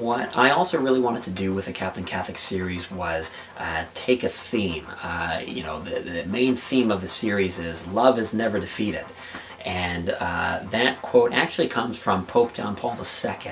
what I also really wanted to do with the Captain Catholic series was take a theme. The main theme of the series is love is never defeated. And that quote actually comes from Pope John Paul II.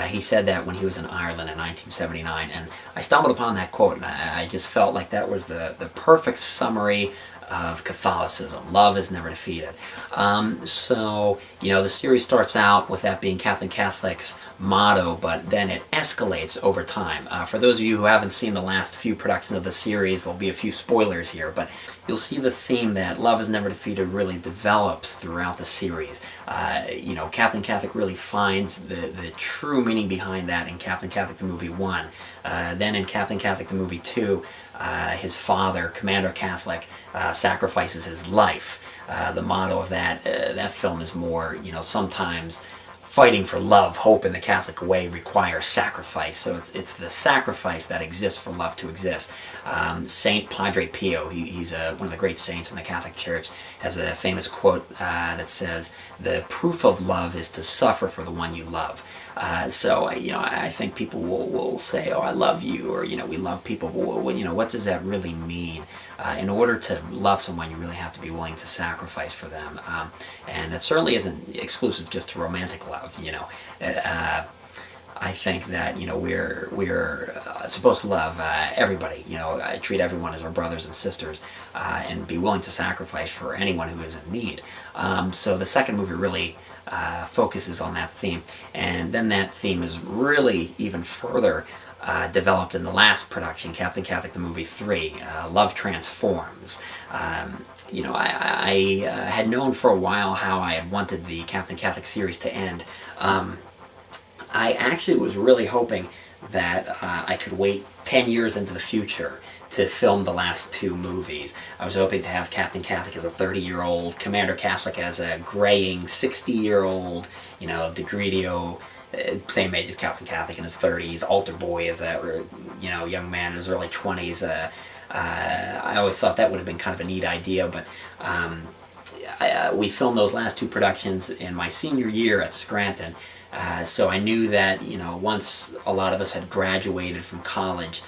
He said that when he was in Ireland in 1979, and I stumbled upon that quote, and I just felt like that was the perfect summary of Catholicism. Love is never defeated. The series starts out with that being Captain Catholic's motto, but then it escalates over time. For those of you who haven't seen the last few productions of the series, there'll be a few spoilers here, but you'll see the theme that love is never defeated really develops throughout the series. Captain Catholic really finds the true meaning behind that in Captain Catholic the Movie 1. Then in Captain Catholic the Movie 2, his father, Commander Catholic, sacrifices his life. The motto of that film is more, sometimes fighting for love, hope in the Catholic way requires sacrifice. So it's the sacrifice that exists for love to exist. Saint Padre Pio, he's one of the great saints in the Catholic Church, has a famous quote that says, "The proof of love is to suffer for the one you love." I think people will say, "Oh, I love you," or we love people. Well, what does that really mean? In order to love someone, you really have to be willing to sacrifice for them, and it certainly isn't exclusive just to romantic love. I think that we're supposed to love everybody. Treat everyone as our brothers and sisters, and be willing to sacrifice for anyone who is in need. So the second movie really focuses on that theme, and then that theme is really even further developed in the last production, Captain Catholic the Movie 3, Love Transforms. I had known for a while how I had wanted the Captain Catholic series to end. I actually was really hoping that I could wait 10 years into the future to film the last two movies. I was hoping to have Captain Catholic as a 30-year-old, Commander Catholic as a graying 60-year-old, DeGridio, same age as Captain Catholic in his 30s, Altar Boy as a young man in his early 20s. I always thought that would have been kind of a neat idea, but we filmed those last two productions in my senior year at Scranton. So I knew that, once a lot of us had graduated from college,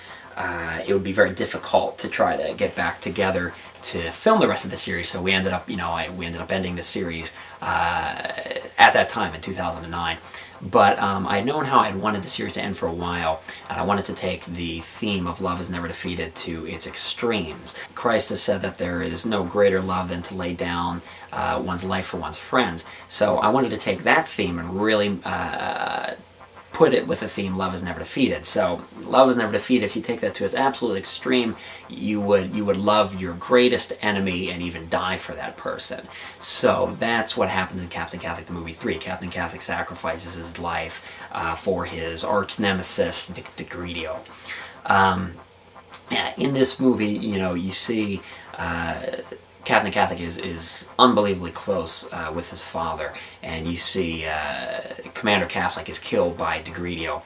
it would be very difficult to try to get back together to film the rest of the series. So we ended up, ending the series at that time in 2009. But I had known how I had wanted the series to end for a while, and I wanted to take the theme of love is never defeated to its extremes. Christ has said that there is no greater love than to lay down one's life for one's friends. So I wanted to take that theme and really put it with the theme love is never defeated. So love is never defeated, if you take that to its absolute extreme, you would love your greatest enemy and even die for that person. So that's what happens in Captain Catholic the Movie 3. Captain Catholic sacrifices his life for his arch nemesis, DeGridio. In this movie, you see Captain Catholic is unbelievably close with his father, and you see Commander Catholic is killed by DeGridio.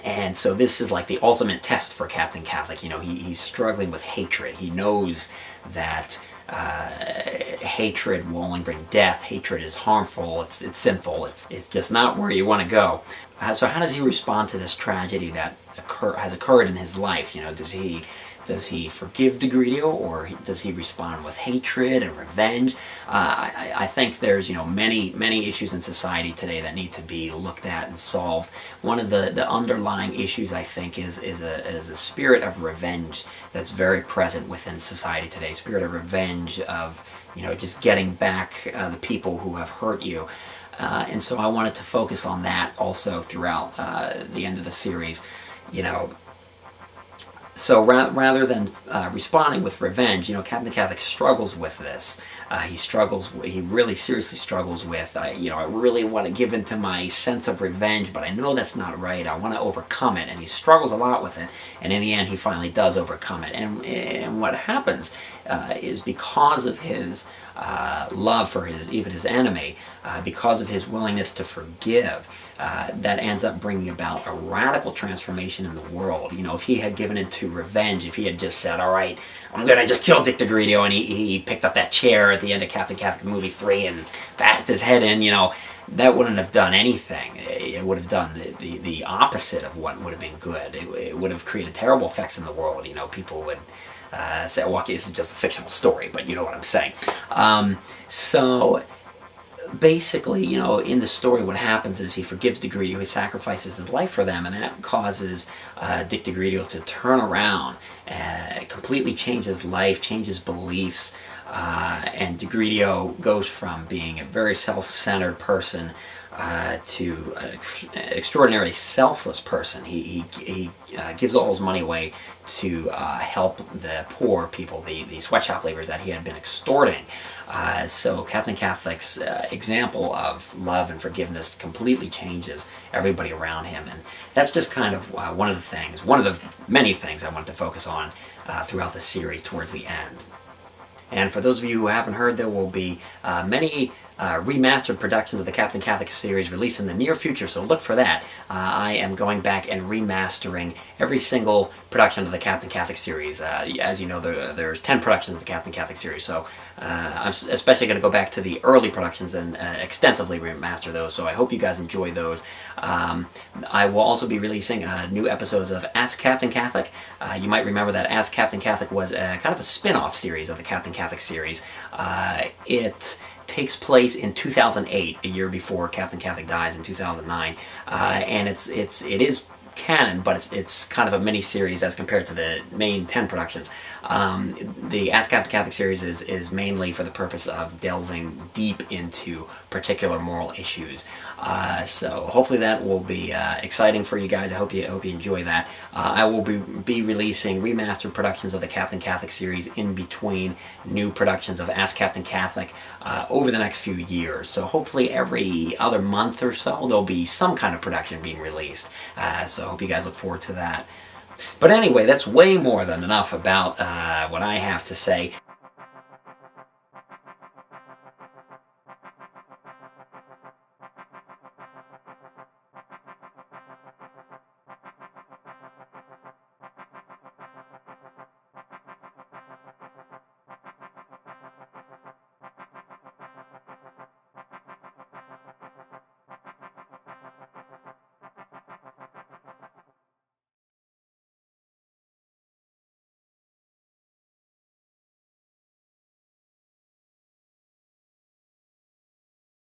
And so this is like the ultimate test for Captain Catholic. He's struggling with hatred. He knows that hatred will only bring death. Hatred is harmful. It's sinful. It's just not where you want to go. So how does he respond to this tragedy that has occurred in his life? Does he forgive DeGridio, or does he respond with hatred and revenge? I think there's many issues in society today that need to be looked at and solved. One of the underlying issues, I think, is a spirit of revenge that's very present within society today. Spirit of revenge, of just getting back the people who have hurt you. And so I wanted to focus on that also throughout the end of the series. So rather than responding with revenge, Captain Catholic struggles with this. He really seriously struggles with, I really want to give in to my sense of revenge, but I know that's not right. I want to overcome it. And he struggles a lot with it. And in the end, he finally does overcome it. And what happens is, because of his love for even his enemy, because of his willingness to forgive, that ends up bringing about a radical transformation in the world. If he had given into revenge, if he had just said, all right, I'm going to just kill Dick DeGridio, and he picked up that chair at the end of Captain Catholic Movie 3 and bashed his head in, that wouldn't have done anything. It would have done the opposite of what would have been good. It would have created terrible effects in the world. You know, people would say, well, okay, this is just a fictional story, but you know what I'm saying. So basically, you know, in the story what happens is he forgives DeGridio, he sacrifices his life for them, and that causes Dick DeGridio to turn around, completely change his life, change his beliefs, and DeGridio goes from being a very self-centered person to an extraordinarily selfless person. He gives all his money away to help the poor people, the sweatshop laborers that he had been extorting. So Captain Catholic's example of love and forgiveness completely changes everybody around him, and that's just kind of one of the many things I wanted to focus on throughout the series towards the end. And for those of you who haven't heard, there will be many remastered productions of the Captain Catholic series released in the near future, so look for that. I am going back and remastering every single production of the Captain Catholic series. As you know, there's 10 productions of the Captain Catholic series, so I'm especially going to go back to the early productions and extensively remaster those, so I hope you guys enjoy those. I will also be releasing new episodes of Ask Captain Catholic. You might remember that Ask Captain Catholic was kind of a spin-off series of the Captain Catholic series. It takes place in 2008, a year before Captain Catholic dies in 2009, and it is canon, but it's kind of a mini-series as compared to the main 10 productions. The Ask Captain Catholic series is mainly for the purpose of delving deep into particular moral issues. So hopefully that will be exciting for you guys. I hope you enjoy that. I will be releasing remastered productions of the Captain Catholic series in between new productions of Ask Captain Catholic over the next few years. So hopefully every other month or so there'll be some kind of production being released. So I hope you guys look forward to that. But anyway, that's way more than enough about what I have to say.